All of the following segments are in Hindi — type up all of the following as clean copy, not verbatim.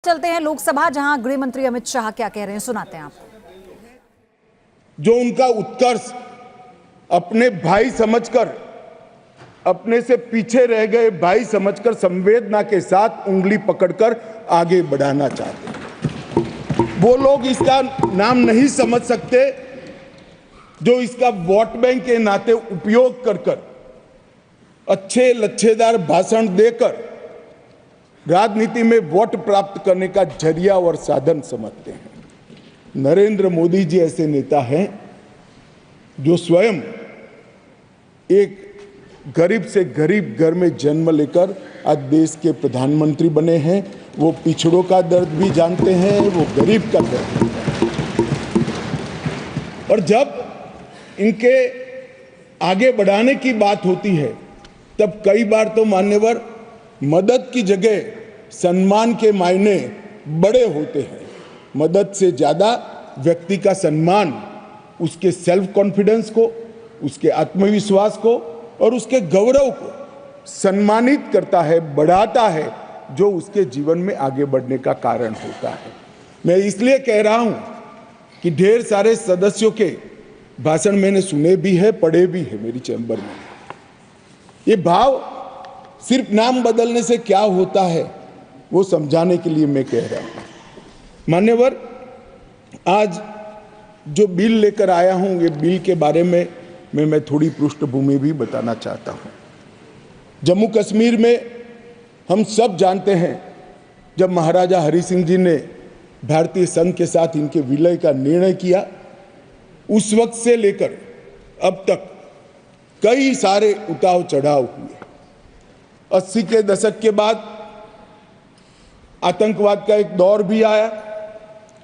चलते हैं लोकसभा, जहां गृह मंत्री अमित शाह क्या कह रहे हैं, सुनाते हैं आपको। जो उनका उत्कर्ष अपने भाई समझकर, अपने से पीछे रह गए भाई समझकर संवेदना के साथ उंगली पकड़कर आगे बढ़ाना चाहते हैं, वो लोग इसका नाम नहीं समझ सकते जो इसका वोट बैंक के नाते उपयोग कर अच्छे लच्छेदार भाषण देकर राजनीति में वोट प्राप्त करने का जरिया और साधन समझते हैं। नरेंद्र मोदी जी ऐसे नेता हैं जो स्वयं एक गरीब से गरीब घर में जन्म लेकर आज देश के प्रधानमंत्री बने हैं। वो पिछड़ों का दर्द भी जानते हैं, वो गरीब का दर्द भी जानते हैं। और जब इनके आगे बढ़ाने की बात होती है तब कई बार तो मान्यवर मदद की जगह सम्मान के मायने बड़े होते हैं। मदद से ज्यादा व्यक्ति का सम्मान उसके सेल्फ कॉन्फिडेंस को, उसके आत्मविश्वास को और उसके गौरव को सम्मानित करता है, बढ़ाता है, जो उसके जीवन में आगे बढ़ने का कारण होता है। मैं इसलिए कह रहा हूं कि ढेर सारे सदस्यों के भाषण मैंने सुने भी है, पढ़े भी है मेरी चैम्बर में। ये भाव सिर्फ नाम बदलने से क्या होता है वो समझाने के लिए मैं कह रहा हूं। मान्यवर, आज जो बिल लेकर आया हूं, ये बिल के बारे में मैं थोड़ी पृष्ठभूमि भी बताना चाहता हूं। जम्मू कश्मीर में हम सब जानते हैं, जब महाराजा हरि सिंह जी ने भारतीय संघ के साथ इनके विलय का निर्णय किया, उस वक्त से लेकर अब तक कई सारे उतार चढ़ाव हुए। 80 के दशक के बाद आतंकवाद का एक दौर भी आया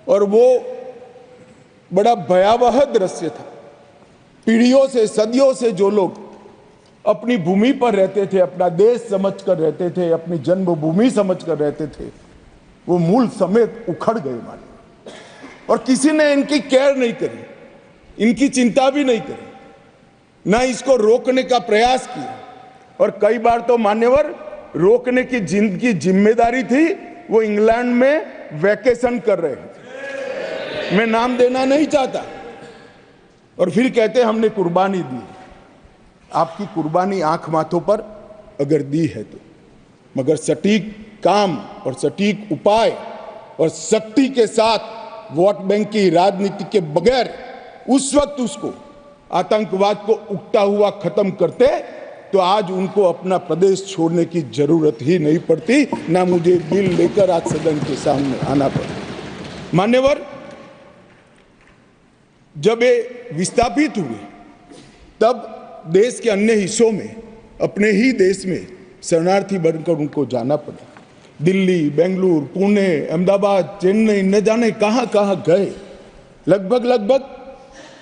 और वो बड़ा भयावह दृश्य था। पीढ़ियों से, सदियों से जो लोग अपनी भूमि पर रहते थे, अपना देश समझकर रहते थे, अपनी जन्मभूमि समझकर रहते थे, वो मूल समेत उखड़ गए माने। और किसी ने इनकी केयर नहीं करी, इनकी चिंता भी नहीं करी, ना इसको रोकने का प्रयास किया। और कई बार तो मान्यवर रोकने की जिनकी जिम्मेदारी थी वो इंग्लैंड में वैकेशन कर रहे थे, मैं नाम देना नहीं चाहता, और फिर कहते हमने कुर्बानी दी। आपकी कुर्बानी आंख माथों पर अगर दी है तो, मगर सटीक काम और सटीक उपाय और शक्ति के साथ वोट बैंक की राजनीति के बगैर उस वक्त उसको आतंकवाद को उगता हुआ खत्म करते तो आज उनको अपना प्रदेश छोड़ने की जरूरत ही नहीं पड़ती, ना मुझे बिल लेकर आज सदन के सामने आना पड़ा। मान्यवर, जब ये विस्थापित हुए तब देश के अन्य हिस्सों में, अपने ही देश में शरणार्थी बनकर उनको जाना पड़ा। दिल्ली, बेंगलुरु, पुणे, अहमदाबाद, चेन्नई, न जाने कहां कहां गए। लगभग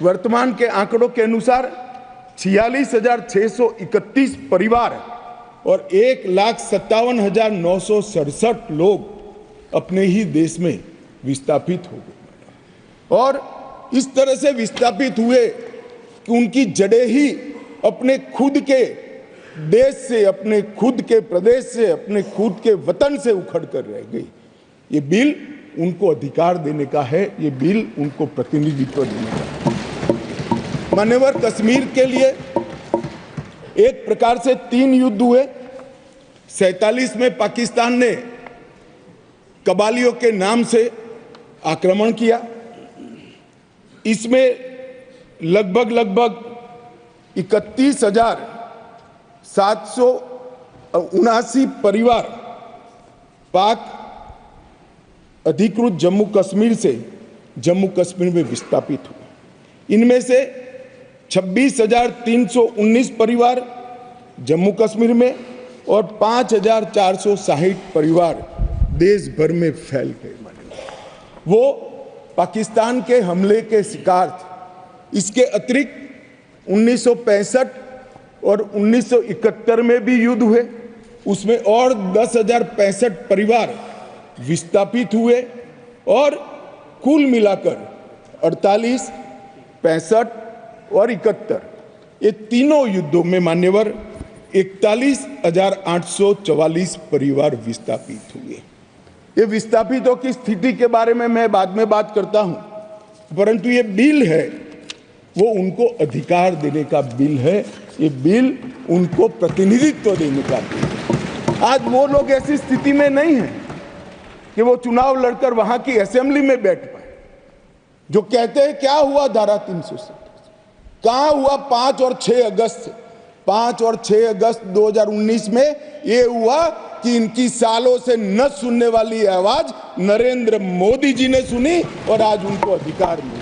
वर्तमान के आंकड़ों के अनुसार 46,631 परिवार और 1,57,967 लोग अपने ही देश में विस्थापित हो गए। और इस तरह से विस्थापित हुए कि उनकी जड़ें ही अपने खुद के देश से, अपने खुद के प्रदेश से, अपने खुद के वतन से उखड़ कर रह गई। ये बिल उनको अधिकार देने का है, ये बिल उनको प्रतिनिधित्व देने का है। मान्यवर, कश्मीर के लिए एक प्रकार से 3 युद्ध हुए। 47 में पाकिस्तान ने कबालियों के नाम से आक्रमण किया। इसमें लगभग 31,779 परिवार पाक अधिकृत जम्मू कश्मीर से जम्मू कश्मीर में विस्थापित हुए। इनमें से 26,319 परिवार जम्मू कश्मीर में और 5,460 परिवार देश भर में फैल गए। वो पाकिस्तान के हमले के शिकार थे। इसके अतिरिक्त 1965 और 1971 में भी युद्ध हुए, उसमें और 10,065 परिवार विस्थापित हुए और कुल मिलाकर 48, 65 और 71 ये तीनों युद्धों में मान्यवर 41,844 परिवार विस्थापित हुए। ये विस्थापितों की स्थिति के बारे में मैं बाद में बात करता हूं, परंतु ये बिल है वो उनको अधिकार देने का बिल है। ये बिल उनको प्रतिनिधित्व देने का बिल है। आज वो लोग ऐसी स्थिति में नहीं है कि वो चुनाव लड़कर वहां की असेंबली में बैठ पाए। जो कहते हैं क्या हुआ धारा 370, कहां हुआ 5 और 6 अगस्त 5 और 6 अगस्त 2019 में ये हुआ कि इनकी सालों से न सुनने वाली आवाज नरेंद्र मोदी जी ने सुनी और आज उनको अधिकार मिला।